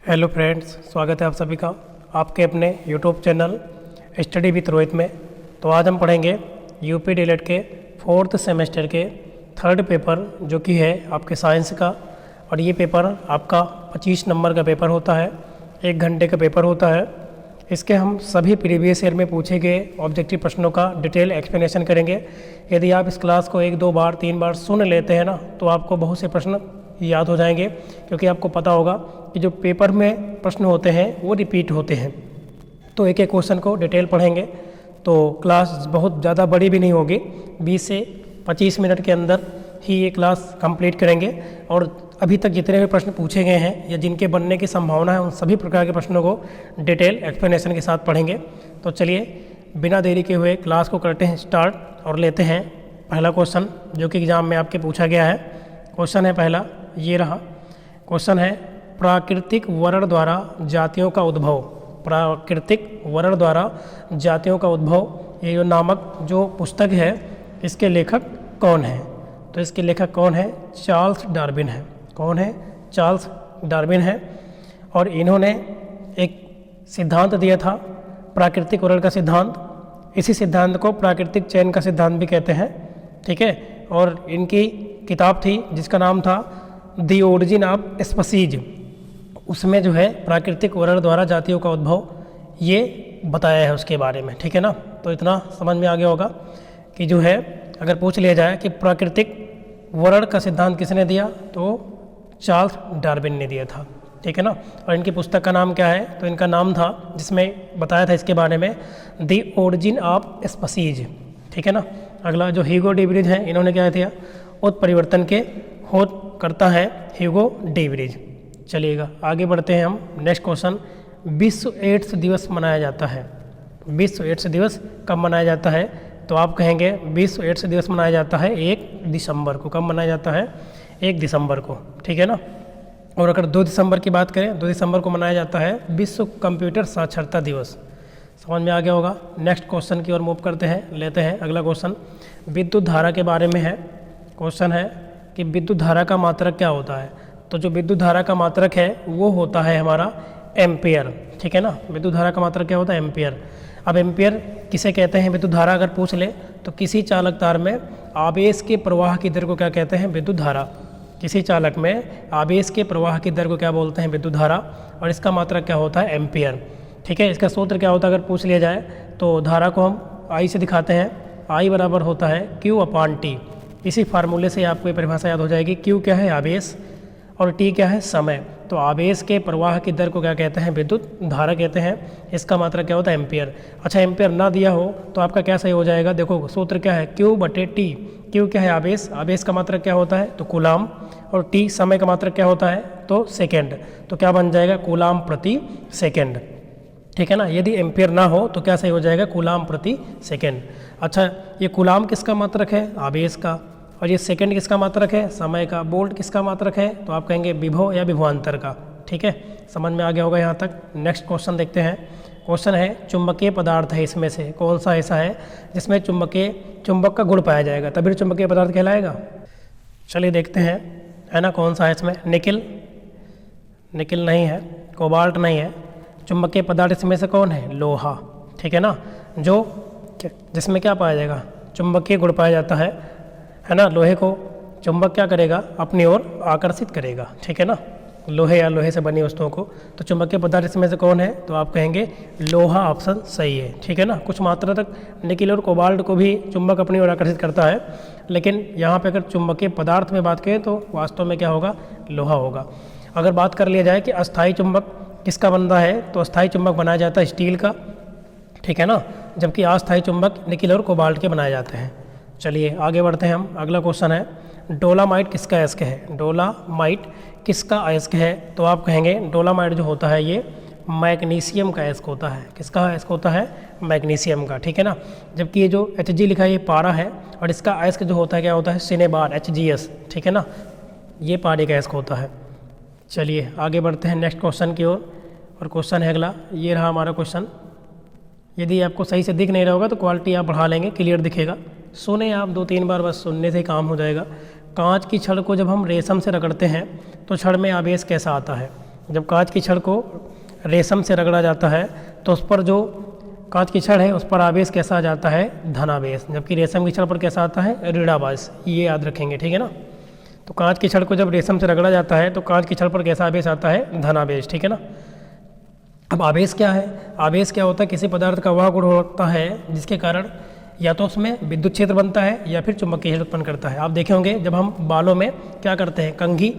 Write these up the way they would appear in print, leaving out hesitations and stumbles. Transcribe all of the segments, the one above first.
Hello friends, स्वागत है आप सभी का आपके अपने YouTube channel study with Rohit में। तो आज हम पढ़ेंगे यूपी डीएलएड के 4th सेमेस्टर के 3rd पेपर जो कि है आपके साइंस का। और ये पेपर आपका 25 नंबर का पेपर होता है, 1 घंटे का पेपर होता है। इसके हम सभी प्रीवियस ईयर में पूछे गए ऑब्जेक्टिव प्रश्नों का डिटेल एक्सप्लेनेशन करेंगे। यदि आप इस क्लास को 1-2 बार 3 बार सुन लेते हैं ना, तो आपको बहुत से प्रश्न याद हो जाएंगे, क्योंकि आपको पता होगा कि जो पेपर में प्रश्न होते हैं वो रिपीट होते हैं। तो एक एक क्वेश्चन को डिटेल पढ़ेंगे। तो क्लास बहुत ज़्यादा बड़ी भी नहीं होगी, 20 से 25 मिनट के अंदर ही ये क्लास कंप्लीट करेंगे। और अभी तक जितने भी प्रश्न पूछे गए हैं या जिनके बनने की संभावना है, उन सभी प्रकार के प्रश्नों को डिटेल एक्सप्लेनेशन के साथ पढ़ेंगे। तो चलिए बिना देरी के हुए क्लास को करते हैं स्टार्ट और लेते हैं पहला क्वेश्चन जो कि एग्ज़ाम में आपके पूछा गया है। क्वेश्चन है पहला, ये रहा क्वेश्चन है, प्राकृतिक वर्ण द्वारा जातियों का उद्भव। प्राकृतिक वर्ण द्वारा जातियों का उद्भव, ये जो नामक जो पुस्तक है, इसके लेखक कौन है? तो इसके लेखक कौन है? चार्ल्स डार्विन है। कौन है? चार्ल्स डार्विन है। और इन्होंने एक सिद्धांत दिया था, प्राकृतिक वर्ण का सिद्धांत। इसी सिद्धांत को प्राकृतिक चयन का सिद्धांत भी कहते हैं, ठीक है। और इनकी किताब थी जिसका नाम था द ओरिजिन ऑफ स्पीसीज। उसमें जो है प्राकृतिक वर्ण द्वारा जातियों का उद्भव ये बताया है उसके बारे में, ठीक है ना। तो इतना समझ में आ गया होगा कि जो है अगर पूछ लिया जाए कि प्राकृतिक वर्ण का सिद्धांत किसने दिया, तो चार्ल्स डार्विन ने दिया था, ठीक है ना। और इनकी पुस्तक का नाम क्या है? तो इनका नाम था, जिसमें बताया था इसके बारे में, द ओरिजिन ऑफ स्पीसीज, ठीक है ना। अगला जो ह्यूगो डीवरीज है, इन्होंने क्या दिया? उत्परिवर्तन के खोज करता है ह्यूगो डीवरीज। चलिएगा आगे बढ़ते हैं हम। नेक्स्ट क्वेश्चन, विश्व एड्स दिवस मनाया जाता है। विश्व एड्स दिवस कब मनाया जाता है? तो आप कहेंगे विश्व एड्स दिवस मनाया जाता है 1 दिसंबर को। कब मनाया जाता है? 1 दिसंबर को, ठीक है ना। और अगर 2 दिसंबर की बात करें, 2 दिसंबर को मनाया जाता है विश्व कंप्यूटर साक्षरता दिवस। समझ में आ गया होगा। नेक्स्ट क्वेश्चन की ओर मूव करते हैं, लेते हैं अगला क्वेश्चन। विद्युत धारा के बारे में है। क्वेश्चन है कि विद्युत धारा का मात्रक क्या होता है? तो जो विद्युत धारा का मात्रक है वो होता है हमारा एम्पियर, ठीक है ना। विद्युत धारा का मात्रक क्या होता है? एम्पियर। अब एम्पियर किसे कहते हैं? विद्युत धारा अगर पूछ ले तो किसी चालक तार में आवेश के प्रवाह की दर को क्या कहते हैं? विद्युत धारा। किसी चालक में आवेश के प्रवाह की दर को क्या बोलते हैं? विद्युत धारा। और इसका मात्रक क्या होता है? एम्पियर, ठीक है। इसका सूत्र क्या होता है अगर पूछ लिया जाए तो धारा को हम आई से दिखाते हैं। आई बराबर होता है Q/T। इसी फार्मूले से आपको ये परिभाषा याद हो जाएगी। Q क्या है? आवेश, और T क्या है? समय। तो आवेश के प्रवाह की दर को क्या कहते हैं? विद्युत धारा कहते हैं। इसका मात्रक क्या होता है? एम्पियर। अच्छा, एम्पियर ना दिया हो तो आपका क्या सही हो जाएगा? देखो सूत्र क्या है? Q/T। Q क्या है? आवेश। आवेश का मात्रक क्या होता है? तो कूलाम। और T समय का मात्रक क्या होता है? तो सेकेंड। तो क्या बन जाएगा? कूलाम प्रति सेकेंड, ठीक है ना। यदि एम्पियर ना हो तो क्या सही हो जाएगा? कूलाम प्रति सेकेंड। अच्छा, ये कूलाम किसका मात्रक है? आवेश का। और ये सेकंड किसका मात्रक है? समय का। वोल्ट किसका मात्रक है? तो आप कहेंगे विभव या विभवांतर का, ठीक है। समझ में आ गया होगा यहाँ तक। नेक्स्ट क्वेश्चन देखते हैं। क्वेश्चन है, चुंबकीय पदार्थ है, इसमें से कौन सा ऐसा है जिसमें चुंबक का गुण पाया जाएगा, तभी चुंबकीय पदार्थ कहलाएगा। चलिए देखते हैं, है ना, कौन सा है इसमें? निकिल। निकिल नहीं है, कोबाल्ट नहीं है। चुंबकीय पदार्थ इसमें से कौन है? लोहा, ठीक है ना। जो जिसमें क्या पाया जाएगा? चुंबकीय गुण पाया जाता है ना। लोहे को चुंबक क्या करेगा? अपनी ओर आकर्षित करेगा, ठीक है ना। लोहे या लोहे से बनी वस्तुओं को। तो चुंबकीय पदार्थ इसमें से कौन है? तो आप कहेंगे लोहा ऑप्शन सही है, ठीक है ना। कुछ मात्रा तक निकिल और कोबाल्ट को भी चुंबक अपनी ओर आकर्षित करता है, लेकिन यहाँ पे अगर चुंबकीय पदार्थ में बात करें तो वास्तव में क्या होगा? लोहा होगा। अगर बात कर लिया जाए कि अस्थायी चुंबक किसका बनता है, तो अस्थायी चुंबक बनाया जाता है स्टील का, ठीक है ना। जबकि अस्थायी चुंबक निकिल और कोबाल्ट के बनाए जाते हैं। चलिए आगे बढ़ते हैं हम। अगला क्वेश्चन है, डोलामाइट किसका अयस्क है? डोलामाइट किसका अयस्क है? तो आप कहेंगे डोलामाइट जो होता है ये मैग्नीशियम का अयस्क होता है। किसका अयस्क होता है? मैग्नीशियम का, ठीक है ना। जबकि ये जो Hg लिखा है ये पारा है, और इसका अयस्क जो होता है क्या होता है? सिनेबार, HgS, ठीक है ना। ये पारे का अयस्क होता है। चलिए आगे बढ़ते हैं नेक्स्ट क्वेश्चन की ओर। और क्वेश्चन है अगला, ये रहा हमारा क्वेश्चन। यदि आपको सही से दिख नहीं रहा होगा तो क्वालिटी आप बढ़ा लेंगे, क्लियर दिखेगा। सुने आप 2-3 बार, बस सुनने से ही काम हो जाएगा। कांच की छड़ को जब हम रेशम से रगड़ते हैं तो छड़ में आवेश कैसा आता है? जब कांच की छड़ को रेशम से रगड़ा जाता है तो उस पर जो कांच की छड़ है उस पर आवेश कैसा आ जाता है, धनावेश, जबकि रेशम की छड़ पर कैसा आता है, ऋणावेश। ये याद रखेंगे, ठीक है ना। तो कांच की छड़ को जब रेशम से रगड़ा जाता है तो कांच की छड़ पर कैसा आवेश आता है, धनावेश, ठीक है ना। अब आवेश क्या है, आवेश क्या होता है, किसी पदार्थ का वह गुण होता है जिसके कारण या तो उसमें विद्युत क्षेत्र बनता है या फिर चुंबकीय क्षेत्र उत्पन्न करता है। आप देखे होंगे जब हम बालों में क्या करते हैं, कंघी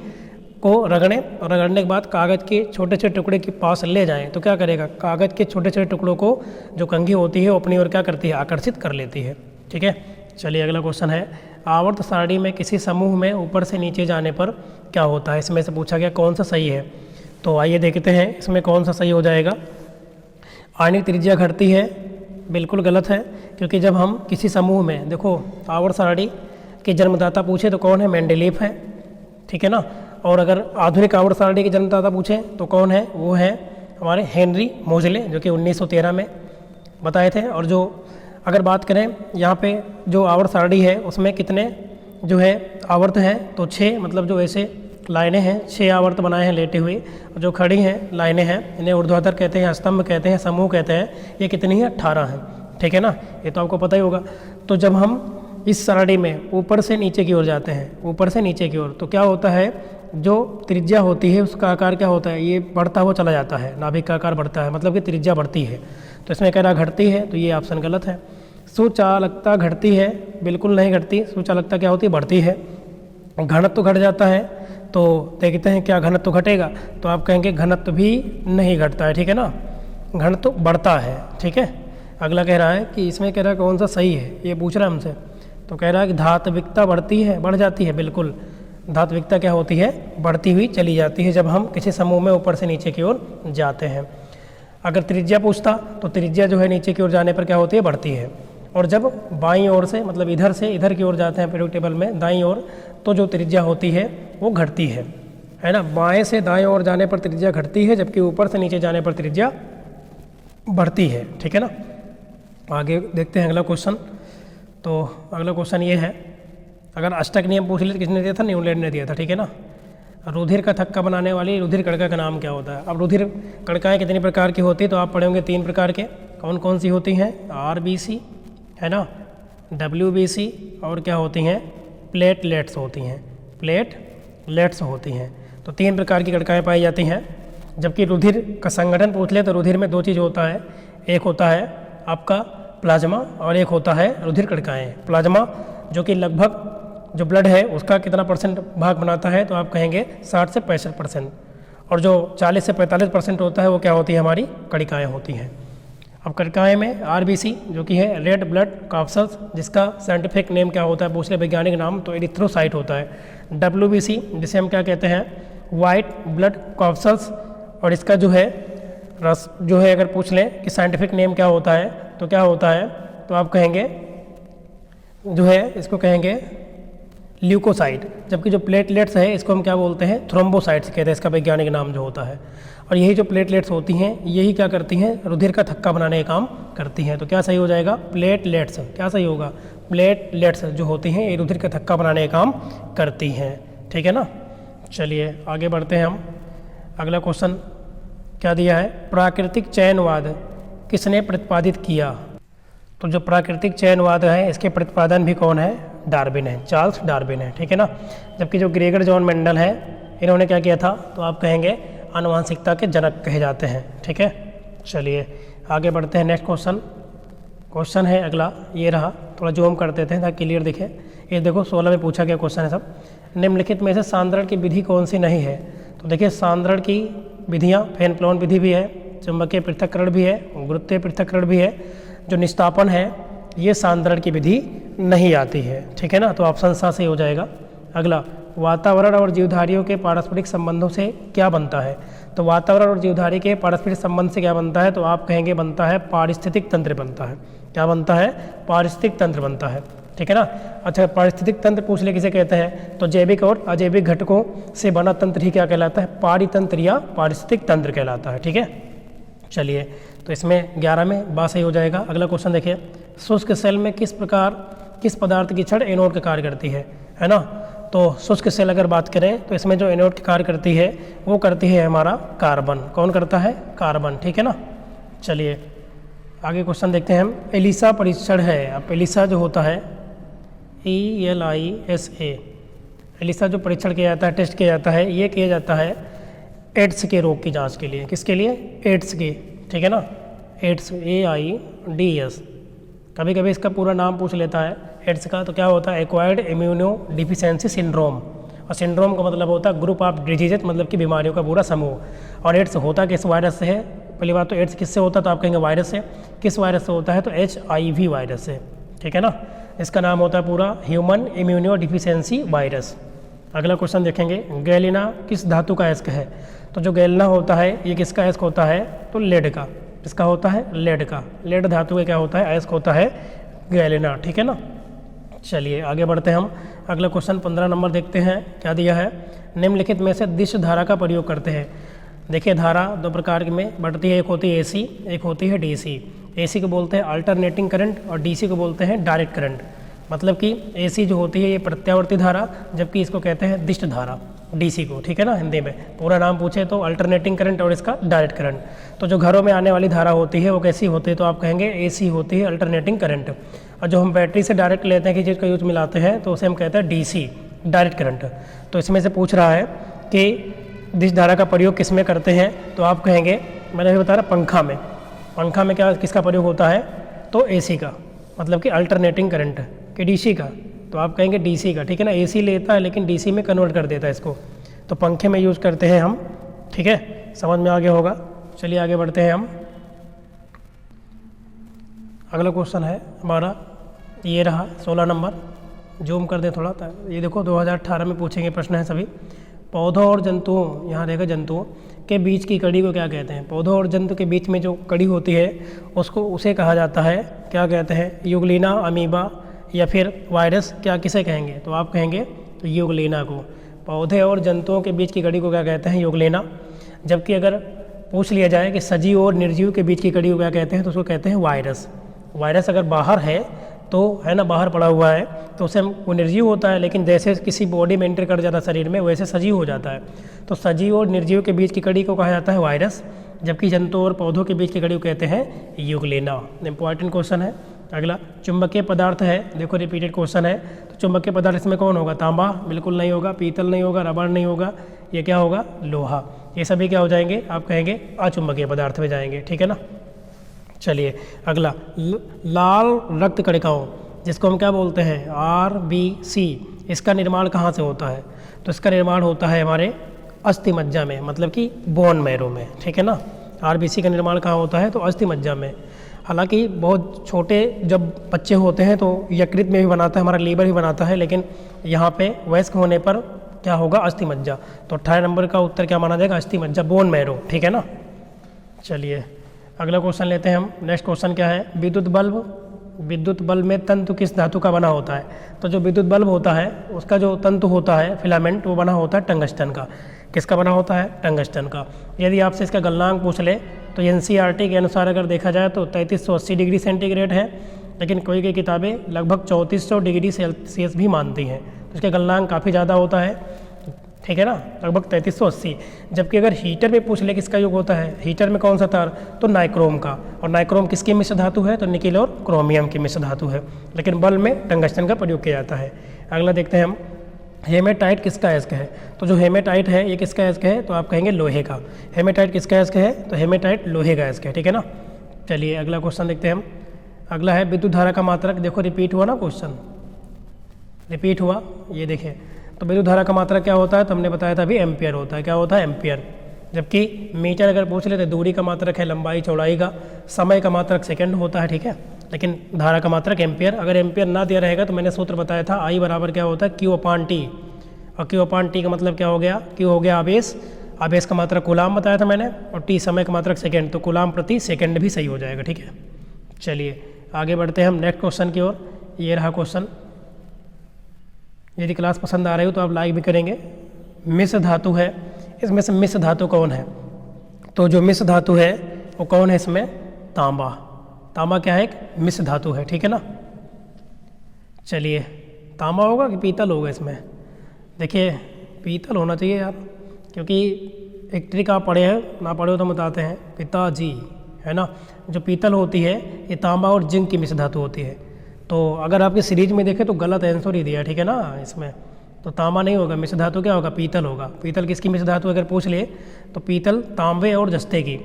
को रगड़ें और रगड़ने के बाद कागज़ के छोटे छोटे टुकड़े के पास ले जाएं तो क्या करेगा, कागज़ के छोटे छोटे टुकड़ों को जो कंघी होती है वो अपनी ओर क्या करती है, आकर्षित कर लेती है, ठीक है। चलिए अगला क्वेश्चन है, आवर्त सारणी में किसी समूह में ऊपर से नीचे जाने पर क्या होता है, इसमें से पूछा गया कौन सा सही है। तो आइए देखते हैं इसमें कौन सा सही हो जाएगा। आणविक त्रिज्या घटती है, बिल्कुल गलत है, क्योंकि जब हम किसी समूह में, देखो आवर्त सारणी के जन्मदाता पूछे तो कौन है, मेंडेलीव है, ठीक है ना। और अगर आधुनिक आवर्त सारणी के जन्मदाता पूछे तो कौन है, वो है हमारे हेनरी मोजले, जो कि 1913 में बताए थे। और जो अगर बात करें यहाँ पे जो आवर्त सारणी है उसमें कितने जो है आवर्त हैं, तो 6, मतलब जो ऐसे लाइनें हैं 6 आवर्त बनाए हैं लेटे हुए, और जो खड़ी हैं लाइनें हैं इन्हें ऊर्ध्वाधर कहते हैं, स्तंभ कहते हैं, समूह कहते हैं। ये कितनी है, 18 हैं, ठीक है ना, ये तो आपको पता ही होगा। तो जब हम इस सारणी में ऊपर से नीचे की ओर जाते हैं, ऊपर से नीचे की ओर, तो क्या होता है, जो त्रिज्या होती है उसका आकार क्या होता है, ये बढ़ता हुआ चला जाता है, नाभिक का आकार बढ़ता है, मतलब कि त्रिज्या बढ़ती है। तो इसमें कह रहा घटती है, तो ये ऑप्शन गलत है। सुचालकता घटती है, बिल्कुल नहीं घटती। सुचालकता क्या होती है, बढ़ती है। घनत्व घट जाता है, तो देखते हैं क्या घनत्व घटेगा, तो आप कहेंगे घनत्व भी नहीं घटता है, ठीक है ना, घनत्व बढ़ता है, ठीक है। अगला कह रहा है कि इसमें कह रहा है कौन सा सही है, ये पूछ रहा है हमसे। तो कह रहा है कि धात्विकता बढ़ती है, बढ़ जाती है, बिल्कुल धात्विकता क्या होती है, बढ़ती हुई चली जाती है जब हम किसी समूह में ऊपर से नीचे की ओर जाते हैं। अगर त्रिज्या पूछता तो त्रिज्या जो है नीचे की ओर जाने पर क्या होती है, बढ़ती है। और जब बाईं ओर से, मतलब इधर से इधर की ओर जाते हैं पीरियोडिक टेबल में दाईं ओर, तो जो त्रिज्या होती है वो घटती है ना। बाएं से दाएं ओर जाने पर त्रिज्या घटती है, जबकि ऊपर से नीचे जाने पर त्रिज्या बढ़ती है, ठीक है ना। आगे देखते हैं अगला क्वेश्चन। तो अगला क्वेश्चन ये है, अगर अष्टक नियम पूछ ले तो किसने दिया था, न्यूटन ने दिया था, ठीक है ना। रुधिर का थक्का बनाने वाली रुधिर कणिका का नाम क्या होता है। अब रुधिर कणिकाएँ कितनी प्रकार की होती है, तो आप पढ़ेंगे 3 प्रकार के। कौन कौन सी होती हैं, RBC है ना, WBC, और क्या होती हैं, प्लेटलेट्स होती हैं, प्लेटलेट्स होती हैं। तो 3 प्रकार की कणिकाएँ पाई जाती हैं। जबकि रुधिर का संगठन पूछ ले तो रुधिर में 2 चीज़ होता है, एक होता है आपका प्लाज्मा और एक होता है रुधिर कणिकाएँ। प्लाज्मा जो कि लगभग जो ब्लड है उसका कितना % भाग बनाता है, तो आप कहेंगे 60 से 65%, और जो 40 से 45% होता है वो क्या होती है, हमारी कणिकाएँ होती हैं। अब कणिकाएँ में RBC जो कि है रेड ब्लड कॉर्पसल्स, जिसका साइंटिफिक नेम क्या होता है, पूछ ले वैज्ञानिक नाम, तो एरिथ्रोसाइट होता है। WBC जिसे हम क्या कहते हैं, वाइट ब्लड कॉर्पसल्स, और इसका जो है रस जो है अगर पूछ लें कि साइंटिफिक नेम क्या होता है, तो क्या होता है, तो आप कहेंगे जो है इसको कहेंगे ल्यूकोसाइट। जबकि जो प्लेटलेट्स है इसको हम क्या बोलते हैं, थ्रोम्बोसाइट्स कहते हैं, इसका वैज्ञानिक नाम जो होता है। और यही जो प्लेटलेट्स होती हैं यही क्या करती हैं, रुधिर का थक्का बनाने का काम करती हैं। तो क्या सही हो जाएगा, प्लेटलेट्स। क्या सही होगा, प्लेटलेट्स जो होती हैं ये रुधिर का थक्का बनाने का काम करती हैं, ठीक है ना। चलिए आगे बढ़ते हैं हम। अगला क्वेश्चन क्या दिया है, प्राकृतिक चयनवाद किसने प्रतिपादित किया। तो जो प्राकृतिक चयनवाद है इसके प्रतिपादन भी कौन है, डार्विन है, चार्ल्स डार्विन है, ठीक है ना। जबकि जो ग्रेगर जॉन मेंडल है इन्होंने क्या किया था, तो आप कहेंगे आनुवंशिकता के जनक कहे जाते हैं, ठीक है। चलिए आगे बढ़ते हैं। नेक्स्ट क्वेश्चन है अगला, ये रहा, थोड़ा जूम कर देते हैं ताकि क्लियर दिखे। ये देखो 16 में पूछा गया क्वेश्चन है सब। निम्नलिखित में से सांद्रण की विधि कौन सी नहीं है। तो देखिए सांद्रण की विधियाँ, फैन प्लॉन विधि भी है, चुंबकीय पृथक्करण भी है, गुरुत्वीय पृथक्करण भी है। जो निस्तापन है ये सांद्रण की विधि नहीं आती है, ठीक है ना। तो ऑप्शन सा सही हो जाएगा। अगला, वातावरण और जीवधारियों के पारस्परिक संबंधों से क्या बनता है। तो वातावरण और जीवधारी के पारस्परिक संबंध से क्या बनता है, तो आप कहेंगे बनता है पारिस्थितिक तंत्र बनता है। क्या बनता है, पारिस्थितिक तंत्र बनता है, ठीक है ना। अच्छा, पारिस्थितिक तंत्र पूछ ले किसे कहते हैं, तो जैविक और अजैविक घटकों से बना तंत्र ही क्या कहलाता है, पारितंत्र या पारिस्थितिक तंत्र कहलाता है, ठीक है। चलिए तो इसमें 11 में बात सही हो जाएगा। अगला क्वेश्चन देखिए, शुष्क सेल में किस पदार्थ की छड़ एनोड का कार्य करती है ना। तो शुष्क सेल अगर बात करें तो इसमें जो एनोड की कार्य करती है वो करती है हमारा कार्बन। कौन करता है? कार्बन। ठीक है ना। चलिए आगे क्वेश्चन देखते हैं हम। एलिसा परीक्षण है। अब एलिसा जो होता है ELISA, एलिसा जो परीक्षण किया जाता है, टेस्ट किया जाता है, ये किया जाता है एड्स के रोग की जांच के लिए। किसके लिए? एड्स के। ठीक है ना। AIDS AIDS। कभी कभी इसका पूरा नाम पूछ लेता है एड्स का, तो क्या होता है? Acquired immuno deficiency syndrome. और सिंड्रोम का मतलब होता है ग्रुप ऑफ डिजीजेज, मतलब कि बीमारियों का पूरा समूह। और एड्स होता किस वायरस से है? पहली बात तो एड्स किससे होता है? तो आप कहेंगे वायरस से। किस वायरस से होता है? तो HIV वायरस से। ठीक है ना। इसका नाम होता है पूरा ह्यूमन इम्यूनो डिफिशियंसी वायरस। अगला क्वेश्चन देखेंगे। गैलिना किस धातु का अयस्क है? तो जो गैलिना होता है ये किसका अयस्क होता है? तो लेड का। किसका होता है? लेड का। लेड धातु का क्या होता है? अयस्क होता है गैलिना। ठीक है ना। चलिए आगे बढ़ते हैं हम। अगला क्वेश्चन 15 नंबर देखते हैं। क्या दिया है? निम्नलिखित में से दिश धारा का प्रयोग करते हैं। देखिए धारा दो प्रकार में बढ़ती है, एक होती है AC, एक होती है DC। AC को बोलते हैं अल्टरनेटिंग करंट और DC को बोलते हैं डायरेक्ट करंट। मतलब कि AC जो होती है ये प्रत्यावर्ती धारा, जबकि इसको कहते हैं दिष्ट धारा, DC को। ठीक है ना। हिंदी में पूरा नाम पूछे तो अल्टरनेटिंग करंट और इसका डायरेक्ट करंट। तो जो घरों में आने वाली धारा होती है वो कैसी होती है? तो आप कहेंगे AC होती है अल्टरनेटिंग करंट। और जो हम बैटरी से डायरेक्ट लेते हैं, किसी चीज़ का यूज मिलाते हैं, तो उसे हम कहते हैं DC डायरेक्ट करंट। तो इसमें से पूछ रहा है कि दिश धारा का प्रयोग किस में करते हैं? तो आप कहेंगे, मैंने अभी बता रहा पंखा में। पंखा में क्या किसका प्रयोग होता है? तो AC का, मतलब कि अल्टरनेटिंग करंट। कि DC का? तो आप कहेंगे DC का। ठीक है ना। AC लेता है लेकिन DC में कन्वर्ट कर देता है इसको, तो पंखे में यूज करते हैं हम। ठीक है, समझ में आ गया होगा। चलिए आगे बढ़ते हैं हम। अगला क्वेश्चन है हमारा, ये रहा 16 नंबर। जूम कर दें थोड़ा, ये देखो 2018 में पूछेंगे प्रश्न है सभी। पौधों और जंतुओं, यहाँ देखो जंतुओं के बीच की कड़ी को क्या कहते हैं? पौधों और जंतु के बीच में जो कड़ी होती है उसको उसे कहा जाता है, क्या कहते हैं? यूग्लिना, अमीबा या फिर वायरस, क्या किसे कहेंगे? तो आप कहेंगे यूग्लिना को। पौधे और जंतुओं के बीच की कड़ी को क्या कहते हैं? यूग्लिना। जबकि अगर पूछ लिया जाए कि सजीव और निर्जीव के बीच की कड़ी को क्या कहते हैं, तो उसको कहते हैं वायरस। वायरस अगर बाहर है तो है ना, बाहर पड़ा हुआ है, तो उसे वो निर्जीव होता है, लेकिन जैसे किसी बॉडी में एंटर कर जाता है शरीर में, वैसे सजीव हो जाता है। तो सजीव और निर्जीव के बीच की कड़ी को कहा जाता है वायरस, जबकि जंतु और पौधों के बीच की कड़ी को कहते हैं यूग्लिना। इंपॉर्टेंट क्वेश्चन है। अगला चुंबकीय पदार्थ है। देखो रिपीटेड क्वेश्चन है। तो चुंबकीय पदार्थ इसमें कौन होगा? तांबा बिल्कुल नहीं होगा, पीतल नहीं होगा, रबड़ नहीं होगा, ये क्या होगा? लोहा। ये सभी क्या हो जाएंगे? आप कहेंगे अचुंबकीय पदार्थ में जाएंगे। ठीक है ना। चलिए अगला, लाल रक्त कणिकाओं, जिसको हम क्या बोलते हैं? RBC। इसका निर्माण कहाँ से होता है? तो इसका निर्माण होता है हमारे अस्थि मज्जा में, मतलब कि बोन मैरो में। ठीक है ना। RBC का निर्माण कहाँ होता है? तो अस्थि मज्जा में। हालांकि बहुत छोटे जब बच्चे होते हैं तो यकृत में भी बनाता है, हमारा लीवर भी बनाता है, लेकिन यहाँ पे वयस्क होने पर क्या होगा? अस्थि मज्जा। तो 18 नंबर का उत्तर क्या माना जाएगा? अस्थि मज्जा, बोन मैरो। ठीक है ना। चलिए अगला क्वेश्चन लेते हैं हम। नेक्स्ट क्वेश्चन क्या है? विद्युत बल्ब। विद्युत बल्ब में तंतु किस धातु का बना होता है? तो जो विद्युत बल्ब होता है उसका जो तंतु होता है, फिलामेंट, वो बना होता है टंगस्टन का। किसका बना होता है? टंगस्टन का। यदि आपसे इसका गलनांक पूछ ले तो NCERT के अनुसार अगर देखा जाए तो 3380 डिग्री सेंटीग्रेड है, लेकिन कोई कोई किताबें लगभग 3400 डिग्री सेल्सियस भी मानती हैं। तो इसका गलनांक काफ़ी ज़्यादा होता है। ठीक है ना, लगभग 3380। जबकि अगर हीटर में पूछ ले किसका योग होता है, हीटर में कौन सा तार? तो नाइक्रोम का। और नाइक्रोम किसकी मिश्र धातु है? तो निकिल और क्रोमियम की मिश्र धातु है, लेकिन बल्ब में टंगस्टन का प्रयोग किया जाता है। अगला देखते हैं हम, हेमेटाइट किसका अयस्क है? तो जो हेमेटाइट है ये किसका अयस्क है? तो आप कहेंगे लोहे का। हेमेटाइट किसका अयस्क है? तो हेमेटाइट लोहे का अयस्क है। ठीक है ना। चलिए अगला क्वेश्चन देखते हैं हम। अगला है विद्युत धारा का मात्रक। देखो रिपीट हुआ ना क्वेश्चन, रिपीट हुआ। ये देखिए, तो विद्युत धारा का मात्रक क्या होता है? तो हमने बताया था अभी एम्पियर होता है। क्या होता है? एम्पियर। जबकि मीटर अगर पूछ ले तो दूरी का मात्रक है लंबाई चौड़ाई का, समय का मात्रक सेकंड होता है। ठीक है, लेकिन धारा का मात्रक एम्पियर। अगर एम्पियर ना दिया रहेगा तो मैंने सूत्र बताया था, I बराबर क्या होता है? Q/T। और Q/T का मतलब क्या हो गया? Q हो गया आवेश, आवेश का मात्रक कूलाम बताया था मैंने, और T समय का मात्रक सेकेंड, तो कूलाम प्रति सेकेंड भी सही हो जाएगा। ठीक है, चलिए आगे बढ़ते हैं हम नेक्स्ट क्वेश्चन की ओर। ये रहा क्वेश्चन। यदि क्लास पसंद आ रही हो तो आप लाइक भी करेंगे। मिश्र धातु है, इसमें से मिश्र धातु कौन है? तो जो मिश्र धातु है वो कौन है इसमें? तांबा। तांबा क्या है? एक मिश्र धातु है। ठीक है ना। चलिए तांबा होगा कि पीतल होगा इसमें? देखिए पीतल होना चाहिए यार, क्योंकि एक ट्रिक आप पढ़े हैं, ना पढ़े हो तो बताते हैं, पिताजी, है ना। जो पीतल होती है ये तांबा और जिंक की मिश्र धातु होती है। तो अगर आपकी सीरीज में देखें तो गलत आंसर ही दिया है, ठीक है ना। इसमें तो तांबा नहीं होगा, मिश्र धातु क्या होगा, पीतल होगा। पीतल किसकी मिश्र धातु अगर पूछ लिए तो पीतल तांबे और जस्ते की,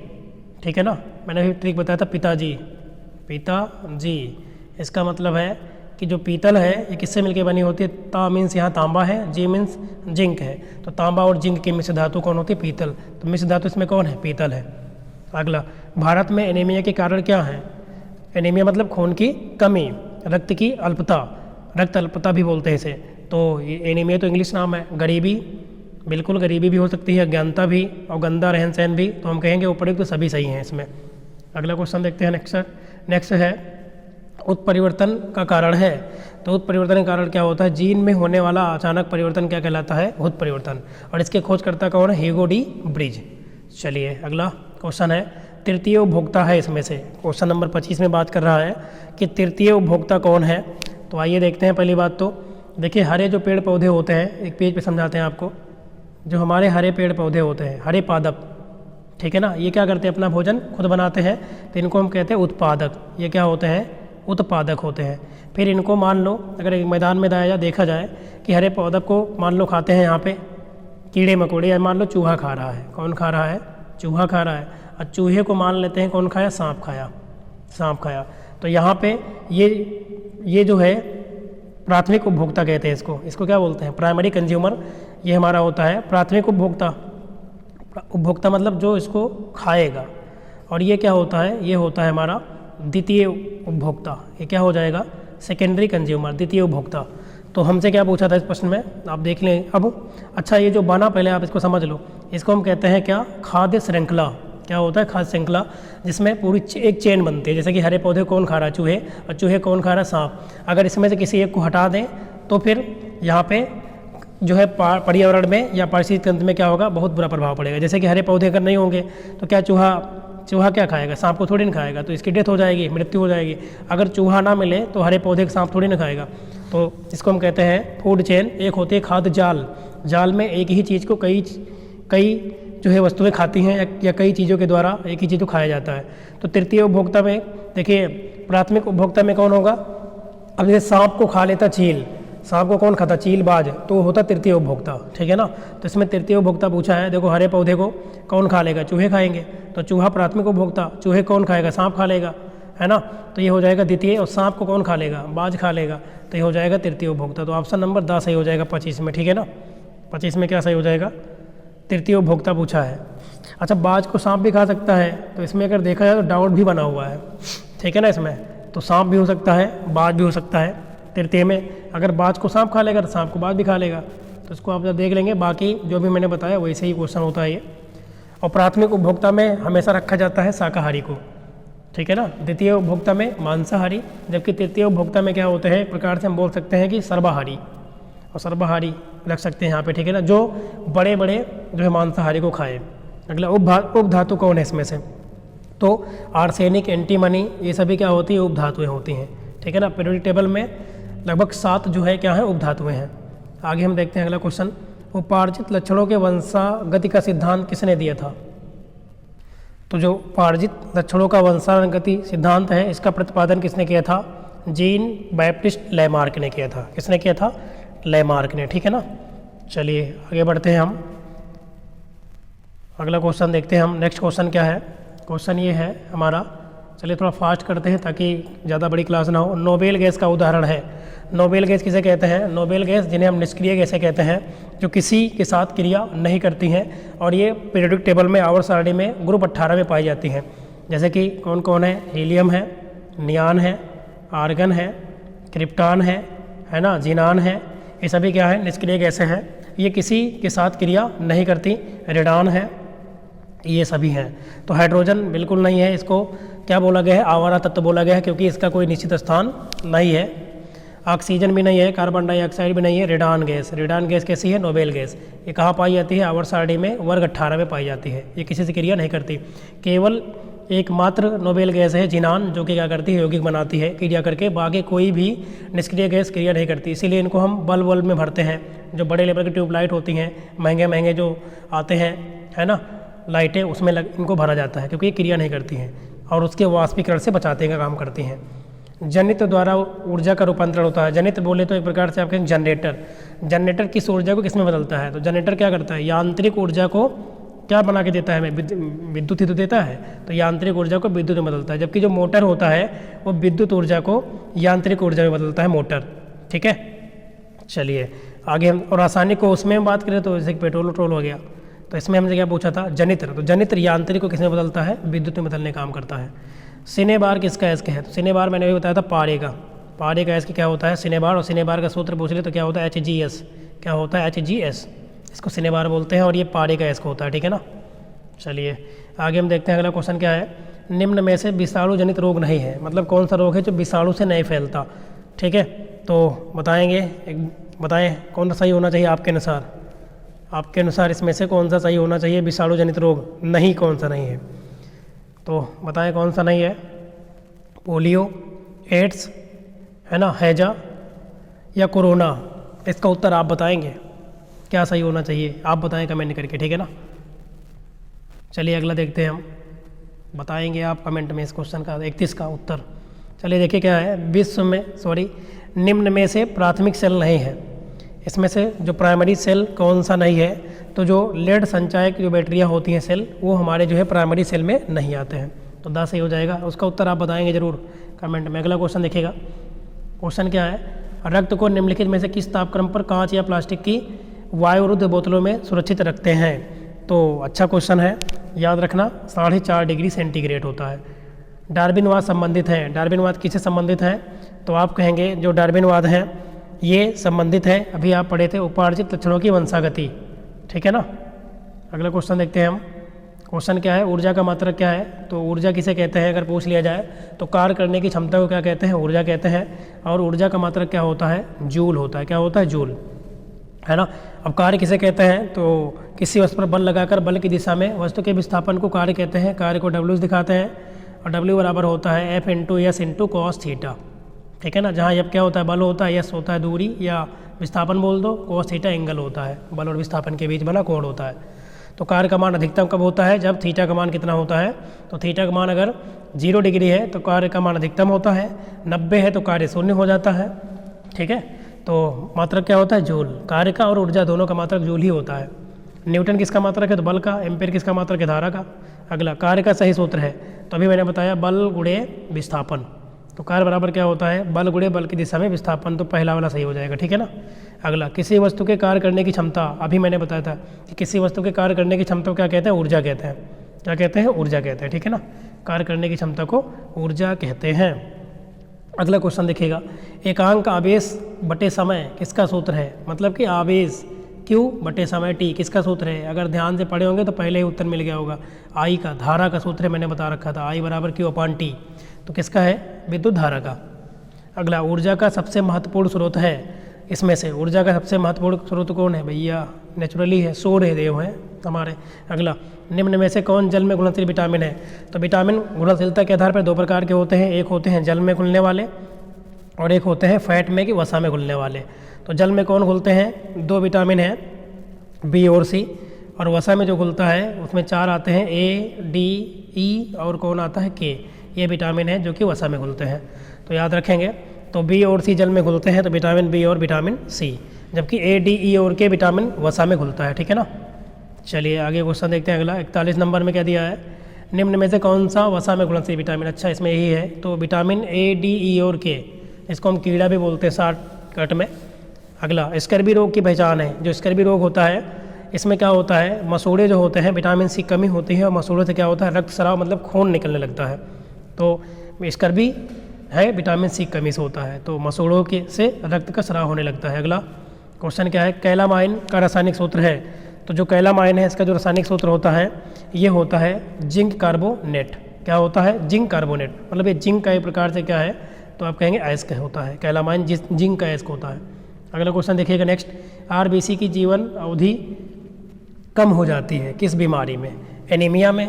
ठीक है ना। मैंने अभी ट्रिक बताया था पिताजी, पिताजी। इसका मतलब है कि जो पीतल है ये किससे मिलकर बनी होती है, ता मीन्स यहाँ तांबा है, जी मीन्स जिंक है। तो तांबा और जिंक की मिश्र धातु कौन होती है, पीतल। तो मिश्र धातु इसमें कौन है, पीतल है। अगला, भारत में एनीमिया के कारण क्या है। एनीमिया मतलब खून की कमी, रक्त की अल्पता, रक्त अल्पता भी बोलते हैं इसे। तो ये एनीमिया तो इंग्लिश नाम है। गरीबी, बिल्कुल गरीबी भी हो सकती है, अज्ञानता भी, और गंदा रहन सहन भी। तो हम कहेंगे उपयुक्त तो सभी सही हैं इसमें। अगला क्वेश्चन देखते हैं। नेक्स्ट है उत्परिवर्तन का कारण है। तो उत्परिवर्तन का कारण क्या होता है, जीन में होने वाला अचानक परिवर्तन क्या कहलाता है, उत्परिवर्तन। और इसके खोजकर्ता कौन है, ह्यूगो डी ब्रिज। चलिए अगला क्वेश्चन है, तृतीय उपभोक्ता है इसमें से। क्वेश्चन नंबर 25 में बात कर रहा है कि तृतीय उपभोक्ता कौन है। तो आइए देखते हैं। पहली बात तो देखिए, हरे जो पेड़ पौधे होते हैं, एक पेज पे समझाते हैं आपको। जो हमारे हरे पेड़ पौधे होते हैं, हरे पादप, ठीक है ना, ये क्या करते हैं, अपना भोजन खुद बनाते हैं। तो इनको हम कहते हैं उत्पादक। ये क्या होते हैं, उत्पादक होते हैं। फिर इनको मान लो अगर एक मैदान में देखा जाए कि हरे पौधे को मान लो खाते हैं यहाँ पे कीड़े मकोड़े, या मान लो चूहा खा रहा है। कौन खा रहा है, चूहा खा रहा है। और चूहे को मान लेते हैं कौन खाया, सांप खाया, सांप खाया। तो यहाँ पे ये जो है प्राथमिक उपभोक्ता कहते हैं इसको। इसको क्या बोलते हैं, प्राइमरी कंज्यूमर। ये हमारा होता है प्राथमिक उपभोक्ता। उपभोक्ता मतलब जो इसको खाएगा। और ये क्या होता है, ये होता है हमारा द्वितीय उपभोक्ता। ये क्या हो जाएगा, सेकेंडरी कंज्यूमर, द्वितीय उपभोक्ता। तो हमसे क्या पूछा था इस प्रश्न में, आप देख लें अब। अच्छा, ये जो बना पहले आप इसको समझ लो। इसको हम कहते हैं क्या, खाद्य श्रृंखला। क्या होता है, खाद्य श्रृंखला, जिसमें पूरी एक चेन बनती है। जैसे कि हरे पौधे कौन खा रहा है, चूहे, और चूहे कौन खा रहा है, सांप। अगर इसमें से किसी एक को हटा दें तो फिर यहाँ पे जो है पर्यावरण में या पारिस्थितिक तंत्र में क्या होगा, बहुत बुरा प्रभाव पड़ेगा। जैसे कि हरे पौधे अगर नहीं होंगे तो क्या चूहा क्या खाएगा, सांप को थोड़ी ना खाएगा। तो इसकी डेथ हो जाएगी, मृत्यु हो जाएगी। अगर चूहा ना मिले तो हरे पौधे का सांप थोड़ी ना खाएगा। तो इसको हम कहते हैं फूड चेन। एक होती है खाद्य जाल। जाल में एक ही चीज़ को कई जो है वस्तुएं खाती हैं, या कई चीज़ों के द्वारा एक ही चीज़ को खाया जाता है। तो तृतीय उपभोक्ता में देखिए, प्राथमिक उपभोक्ता में कौन होगा। अब जैसे सांप को खा लेता चील, सांप को कौन खाता, चीलबाज, तो होता तृतीय उपभोक्ता, ठीक है ना। तो इसमें तृतीय उपभोक्ता पूछा है। देखो हरे पौधे को कौन खा लेगा, चूहे खाएंगे। तो चूहा प्राथमिक उपभोक्ता, चूहे कौन खाएगा, सांप खा लेगा, है ना। तो ये हो जाएगा द्वितीय। और सांप को कौन खा लेगा, बाज खा लेगा। तो ये हो जाएगा तृतीय उपभोक्ता। तो ऑप्शन नंबर 10 सही हो जाएगा 25 में, ठीक है ना। 25 में क्या सही हो जाएगा, तृतीय उपभोक्ता पूछा है। अच्छा, बाज को सांप भी खा सकता है। तो इसमें अगर देखा जाए तो डाउट भी बना हुआ है, ठीक है ना। इसमें तो सांप भी हो सकता है, बाज भी हो सकता है। तृतीय में अगर बाज को सांप खा लेगा तो सांप को बाज भी खा लेगा। तो इसको आप जब देख लेंगे, बाकी जो भी मैंने बताया वैसे ही क्वेश्चन होता है ये। और प्राथमिक उपभोक्ता में हमेशा रखा जाता है शाकाहारी को, ठीक है ना। द्वितीय उपभोक्ता में मांसाहारी, जबकि तृतीय उपभोक्ता में क्या होते हैं, एक प्रकार से हम बोल सकते हैं कि सर्वाहारी। और सर्वाहारी रख सकते हैं यहाँ पे, ठीक है ना, जो बड़े जो है मांसाहारी को खाए। अगला उपधातु कौन है इसमें से। तो आर्सेनिक, एंटीमनी, ये सभी क्या होती है, उपधातुएं होती हैं, ठीक है ना। पीरियोडिक टेबल में लगभग 7 जो है क्या है, उपधातुएं हैं। आगे हम देखते हैं अगला क्वेश्चन। उपार्जित लक्षणों के वंशागति का सिद्धांत किसने दिया था। तो जो उपार्जित लक्षणों का वंशागति सिद्धांत है, इसका प्रतिपादन किसने किया था, जीन बैप्टिस्ट लेमार्क ने किया था। किसने किया था, लेमार्क ने, ठीक है ना। चलिए आगे बढ़ते हैं हम। अगला क्वेश्चन देखते हैं हम। नेक्स्ट क्वेश्चन क्या है, क्वेश्चन ये है हमारा, चलिए थोड़ा फास्ट करते हैं ताकि ज़्यादा बड़ी क्लास ना हो। नोबेल गैस का उदाहरण है। नोबेल गैस किसे कहते हैं, नोबेल गैस जिन्हें हम निष्क्रिय गैसें कहते हैं, जो किसी के साथ क्रिया नहीं करती हैं। और ये पीरियोडिक टेबल में आवर्त सारणी में ग्रुप 18 में पाई जाती हैं। जैसे कि कौन कौन है, हीलियम है, नियान है, आर्गन है, क्रिप्टॉन है ना, जीनान है। ये सभी क्या है, निष्क्रिय गैसें हैं। ये किसी के साथ क्रिया नहीं करती। रेडान है, ये सभी हैं। तो हाइड्रोजन बिल्कुल नहीं है, इसको क्या बोला गया है, आवारा तत्व बोला गया है, क्योंकि इसका कोई निश्चित स्थान नहीं है। ऑक्सीजन भी नहीं है, कार्बन डाइऑक्साइड भी नहीं है। रेडान गैस कैसी है, नोबेल गैस। ये कहाँ पाई जाती है, आवर्त सारणी में वर्ग 18 में पाई जाती है। ये किसी से क्रिया नहीं करती। केवल एकमात्र नोबेल गैस है जिनान, जो कि क्या करती है, यौगिक बनाती है क्रिया करके, बाकी कोई भी निष्क्रिय गैस क्रिया नहीं करती। इसीलिए इनको हम बल्ब में भरते हैं। जो बड़े लेवल की ट्यूबलाइट होती हैं, महंगे महंगे जो आते हैं, है ना, लाइटें, उसमें इनको भरा जाता है, क्योंकि ये क्रिया नहीं करती हैं और उसके वाष्पीकरण से बचाते का काम करती हैं। जनित्र द्वारा ऊर्जा का रूपांतरण होता है। जनित्र बोले तो एक प्रकार से आप कहें जनरेटर। जनरेटर किस ऊर्जा को किसमें बदलता है? तो जनरेटर क्या करता है, यांत्रिक ऊर्जा को क्या बना के देता है हमें, विद्युत ही तो देता है, तो यांत्रिक ऊर्जा को विद्युत में बदलता है। जबकि जो मोटर होता है वो विद्युत ऊर्जा को यांत्रिक ऊर्जा में बदलता है, मोटर। ठीक है, चलिए आगे हम, और रासायनिक को उसमें बात करें तो जैसे पेट्रोल वट्रोल हो गया, तो इसमें हमने क्या पूछा था, जनित्र। तो जनित्र यांत्रिक को किसमें बदलता है, विद्युत में बदलने का काम करता है। सिनेबार किसका गैस है? तो सिनेबार मैंने भी बताया था पारे का। पारे का गैस क्या होता है, सिनेबार। और सिनेबार का सूत्र पूछ ले तो क्या होता है, HGS। क्या होता है, HGS, इसको सिनेबार बोलते हैं, और ये पारे का गैस होता है। ठीक है ना, चलिए आगे हम देखते हैं। अगला क्वेश्चन क्या है, निम्न में से विषाणु जनित रोग नहीं है, मतलब कौन सा रोग है जो विषाणु से नहीं फैलता। ठीक है, तो बताएंगे, बताएं कौन सा सही होना चाहिए आपके अनुसार। आपके अनुसार इसमें से कौन सा सही होना चाहिए, विषाणु जनित रोग नहीं कौन सा नहीं है, तो बताएं कौन सा नहीं है। पोलियो, एड्स, है ना, हैजा या कोरोना, इसका उत्तर आप बताएंगे क्या सही होना चाहिए, आप बताएं कमेंट करके। ठीक है ना, चलिए अगला देखते हैं हम, बताएंगे आप कमेंट में इस क्वेश्चन का 31 का उत्तर। चलिए देखिए क्या है, निम्न में से प्राथमिक सेल नहीं है। इसमें से जो प्राइमरी सेल कौन सा नहीं है, तो जो लेड संचायक जो बैटरियाँ होती हैं सेल, वो हमारे जो है प्राइमरी सेल में नहीं आते हैं, तो 10 सही हो जाएगा। उसका उत्तर आप बताएंगे जरूर कमेंट में। अगला क्वेश्चन देखिएगा, क्वेश्चन क्या है, रक्त को निम्नलिखित में से किस तापक्रम पर कांच या प्लास्टिक की वायुरुद्ध बोतलों में सुरक्षित रखते हैं। तो अच्छा क्वेश्चन है, याद रखना 4.5 डिग्री सेंटीग्रेड होता है। डार्विनवाद संबंधित है। डार्विनवाद किससे संबंधित है, तो आप कहेंगे जो डार्विनवाद है ये संबंधित है, अभी आप पढ़े थे, उपार्जित लक्षणों की वंशागति। ठीक है ना, अगला क्वेश्चन देखते हैं हम। क्वेश्चन क्या है, ऊर्जा का मात्रक क्या है। तो ऊर्जा किसे कहते हैं अगर पूछ लिया जाए तो कार्य करने की क्षमता को क्या कहते हैं, ऊर्जा कहते हैं। और ऊर्जा का मात्रक क्या होता है, जूल होता है। क्या होता है, जूल, है ना। अब कार्य किसे कहते हैं, तो किसी वस्तु पर बल लगाकर बल की दिशा में वस्तु के विस्थापन को कार्य कहते हैं। कार्य को W दिखाते हैं, और W बराबर होता है F × S × cos थीटा। ठीक है ना, जहाँ F क्या होता है, बल होता है, S होता है दूरी या विस्थापन बोल दो, cos थीटा एंगल होता है, बल और विस्थापन के बीच बना कोण होता है। तो कार्य का मान अधिकतम कब होता है, जब थीटा का मान कितना होता है, तो थीटा का मान अगर 0 डिग्री है तो कार्य का मान अधिकतम होता है, 90 है तो कार्य शून्य हो जाता है। ठीक है, तो मात्रक क्या होता है, जूल। कार्य का और ऊर्जा दोनों का मात्रक जूल ही होता है। न्यूटन किसका मात्रक है, तो बल का। एम्पेयर किसका मात्रक है, धारा का। अगला कार्य का सही सूत्र है, तो अभी मैंने बताया बल गुणे विस्थापन। तो कार्य बराबर क्या होता है, बल गुणे बल की दिशा में विस्थापन, तो पहला वाला सही हो जाएगा। ठीक है ना, अगला किसी वस्तु के कार्य करने की क्षमता। अभी मैंने बताया था कि किसी वस्तु के कार्य करने की क्षमता को क्या कहते हैं, ऊर्जा कहते हैं। क्या कहते हैं, ऊर्जा कहते हैं। ठीक है ना, कार्य करने की क्षमता को ऊर्जा कहते हैं। अगला क्वेश्चन देखिएगा, एकांक आवेश बटे समय किसका सूत्र है, मतलब कि आवेश Q बटे समय T किसका सूत्र है। अगर ध्यान से पढ़े होंगे तो पहले ही उत्तर मिल गया होगा। I का, धारा का सूत्र है, मैंने बता रखा था, I बराबर Q/T। तो किसका है, विद्युत धारा का। अगला, ऊर्जा का सबसे महत्वपूर्ण स्रोत है। इसमें से ऊर्जा का सबसे महत्वपूर्ण स्रोत कौन है भैया, नेचुरली है, सूर्य देव है हमारे। अगला, निम्न में से कौन जल में घुलनशील विटामिन है। तो विटामिन घुलनशीलता के आधार पर 2 प्रकार के होते हैं, एक होते हैं जल में घुलने वाले और एक होते हैं फैट में कि वसा में घुलने वाले। तो जल में कौन घुलते हैं, 2 विटामिन हैं, B और C, और वसा में जो घुलता है उसमें 4 आते हैं, A, D, E और कौन आता है, K। ये विटामिन है जो कि वसा में घुलते हैं, तो याद रखेंगे। तो B और C जल में घुलते हैं, तो विटामिन B और विटामिन C, जबकि A, D, E और K विटामिन वसा में घुलता है। ठीक है ना, चलिए आगे क्वेश्चन देखते हैं। अगला 41 नंबर में क्या दिया है, निम्न में से कौन सा वसा में घुलनशील विटामिन। अच्छा, इसमें यही है, तो विटामिन A, D, E और K, इसको हम कीड़ा भी बोलते हैं शॉर्टकट में। अगला, स्कर्वी रोग की पहचान है। जो स्कर्वी रोग होता है इसमें क्या होता है, मसूड़े जो होते हैं, विटामिन C कमी होती है और मसूड़े से क्या होता है, रक्त स्राव मतलब खून निकलने लगता है। तो स्कर्वी है विटामिन C कमी से होता है, तो मसूड़ों के से रक्त का स्राव होने लगता है। अगला क्वेश्चन क्या है, कैलामाइन का रासायनिक सूत्र है। तो जो कैलामाइन है इसका जो रासायनिक सूत्र होता है ये होता है जिंक कार्बोनेट। क्या होता है, जिंक कार्बोनेट, मतलब ये जिंक का एक प्रकार से क्या है, तो आप कहेंगे अयस्क होता है। कैलामाइन जिंक का अयस्क होता है। अगला क्वेश्चन देखिएगा नेक्स्ट, RBC की जीवन अवधि कम हो जाती है किस बीमारी में, एनीमिया में,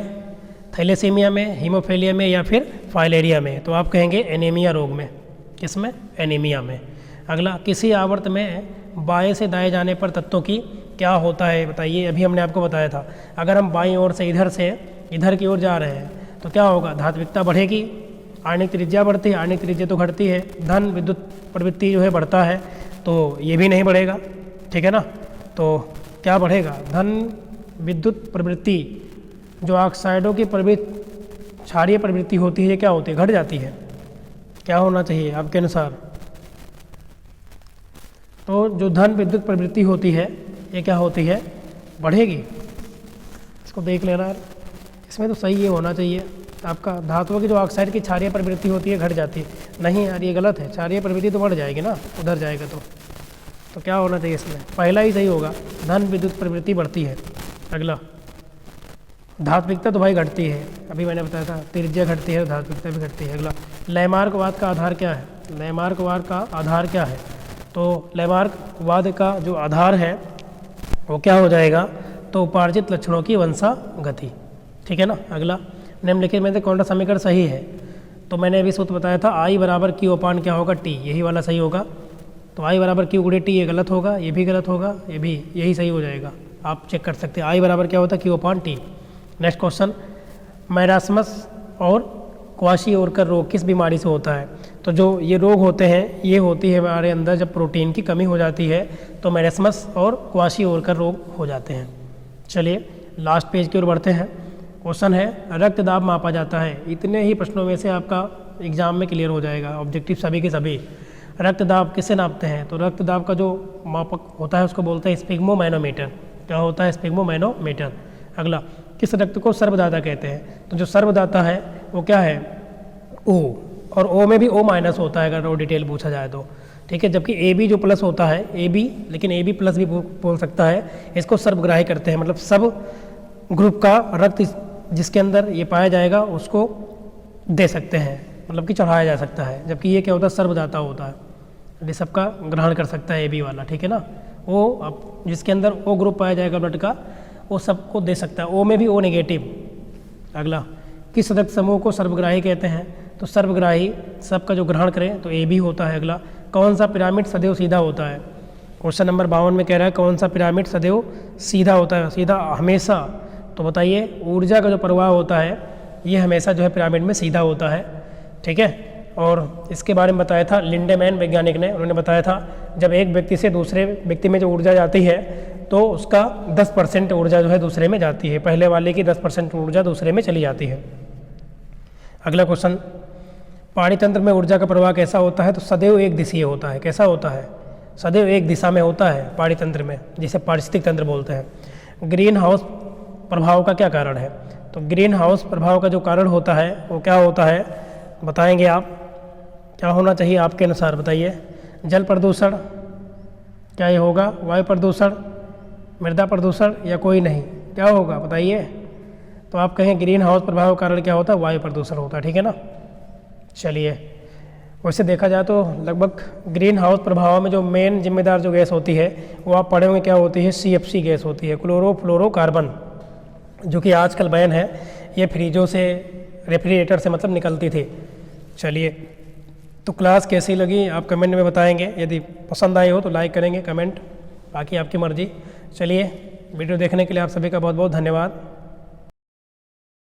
थैलेसीमिया में, हीमोफीलिया में या फिर फाइलेरिया में? तो आप कहेंगे एनीमिया रोग में। किसमें? एनीमिया में। अगला, किसी आवर्त में बाएं से दाएं जाने पर तत्वों की क्या होता है बताइए। अभी हमने आपको बताया था, अगर हम बाईं ओर से इधर की ओर जा रहे हैं तो क्या होगा? धात्विकता बढ़ेगी, आणविक त्रिज्या बढ़ती है, आणविक त्रिज्या तो घटती है, धन विद्युत प्रवृत्ति जो है बढ़ता है, तो ये भी नहीं बढ़ेगा, ठीक है ना। तो क्या बढ़ेगा? धन विद्युत प्रवृत्ति, जो ऑक्साइडों की क्षारीय प्रवृत्ति होती है, क्या होती है? घट जाती है। क्या होना चाहिए आपके अनुसार? तो जो धन विद्युत प्रवृत्ति होती है ये क्या होती है? बढ़ेगी। इसको देख लेना यार, इसमें तो सही ये होना चाहिए आपका, धातुओं की जो ऑक्साइड की क्षारीय प्रवृत्ति होती है घट जाती है। नहीं यार, ये गलत है, क्षारीय प्रवृत्ति तो बढ़ जाएगी ना, उधर जाएगा तो क्या होना चाहिए इसमें? पहला ही सही होगा, धन विद्युत प्रवृत्ति बढ़ती है। अगला, धात्विकता तो भाई घटती है, अभी मैंने बताया था, त्रिज्या घटती है, धात्विकता भी घटती है। अगला, लैमार्कवाद का आधार क्या है? लैमार्कवाद का आधार क्या है? तो लैमार्कवाद का जो आधार है वो क्या हो जाएगा? तो उपार्जित लक्षणों की वंशागति, ठीक है ना। अगला, निम्नलिखित में से कौन सा समीकरण सही है? तो मैंने अभी सूत्र बताया था, आई बराबर क्यू अपान क्या होगा? टी, यही वाला सही होगा। तो आई बराबर क्यू गुणे टी, ये गलत होगा, ये भी गलत होगा, ये भी, यही सही हो जाएगा। आप चेक कर सकते हैं, आई बराबर क्या होता है? क्यू अपान टी। नेक्स्ट क्वेश्चन, मैरास्मस और क्वाशियोरकर रोग किस बीमारी से होता है? तो जो ये रोग होते हैं, ये होती है हमारे अंदर जब प्रोटीन की कमी हो जाती है, तो मैरास्मस और क्वाशियोरकर रोग हो जाते हैं। चलिए लास्ट पेज की ओर बढ़ते हैं। क्वेश्चन है, रक्त दाब मापा जाता है। इतने ही प्रश्नों में से आपका एग्जाम में क्लियर हो जाएगा, ऑब्जेक्टिव सभी के सभी। रक्त दाब किससे नापते हैं? तो रक्त दाब का जो मापक होता है उसको बोलते हैं स्पिग्मोमैनोमीटर। क्या होता है? स्पिग्मोमैनोमीटर। अगला, किस रक्त को सर्वदाता कहते हैं? तो जो सर्वदाता है वो क्या है? ओ, और ओ में भी ओ माइनस होता है अगर वो डिटेल पूछा जाए तो, ठीक है। जबकि ए बी जो प्लस होता है, ए बी, लेकिन ए बी प्लस भी बोल सकता है, इसको सर्वग्राही करते हैं, मतलब सब ग्रुप का रक्त जिसके अंदर ये पाया जाएगा उसको दे सकते हैं, मतलब कि चढ़ाया जा सकता है। जबकि ये क्या होता है? सर्वदाता होता है, ये सबका ग्रहण कर सकता है ए बी वाला, ठीक है ना। वो अब जिसके अंदर ओ ग्रुप पाया जाएगा ब्लड का, वो सबको दे सकता है, ओ में भी ओ नेगेटिव। अगला, किस रक्त समूह को सर्वग्राही कहते हैं? तो सर्वग्राही सबका जो ग्रहण करें तो ए बी होता है। अगला, कौन सा पिरामिड सदैव सीधा होता है? क्वेश्चन नंबर 52 में कह रहा है कौन सा पिरामिड सदैव सीधा होता है? सीधा हमेशा। तो बताइए, ऊर्जा का जो प्रवाह होता है ये हमेशा जो है पिरामिड में सीधा होता है, ठीक है। और इसके बारे में बताया था लिंडेमैन वैज्ञानिक ने, उन्होंने बताया था जब एक व्यक्ति से दूसरे व्यक्ति में जो ऊर्जा जाती है तो उसका 10% ऊर्जा जो है दूसरे में जाती है, पहले वाले की 10% ऊर्जा दूसरे में चली जाती है। अगला क्वेश्चन, पाणितंत्र में ऊर्जा का प्रवाह कैसा होता है? तो सदैव एक दिशीय होता है। कैसा होता है? सदैव एक दिशा में होता है पाणितंत्र में, जिसे पारिस्थितिक तंत्र बोलते हैं। ग्रीन हाउस प्रभाव का क्या कारण है? तो ग्रीन हाउस प्रभाव का जो कारण होता है वो क्या होता है बताएंगे आप? क्या होना चाहिए आपके अनुसार बताइए? जल प्रदूषण, क्या ये होगा? वायु प्रदूषण, मृदा प्रदूषण, या कोई नहीं? क्या होगा बताइए? तो आप कहें ग्रीन हाउस प्रभाव का कारण क्या होता है? वायु प्रदूषण होता है, ठीक है ना। चलिए, वैसे देखा जाए तो लगभग ग्रीन हाउस प्रभाव में जो मेन जिम्मेदार जो गैस होती है वो आप पढ़े होंगे, क्या होती है? CFC गैस होती है, क्लोरोफ्लोरोकार्बन, जो कि आजकल बैन है। ये फ्रीजों से, रेफ्रिजरेटर से मतलब निकलती थी। चलिए, तो क्लास कैसी लगी आप कमेंट में बताएंगे, यदि पसंद आई हो तो लाइक करेंगे, कमेंट, बाकी आपकी मर्जी। चलिए, वीडियो देखने के लिए आप सभी का बहुत बहुत धन्यवाद।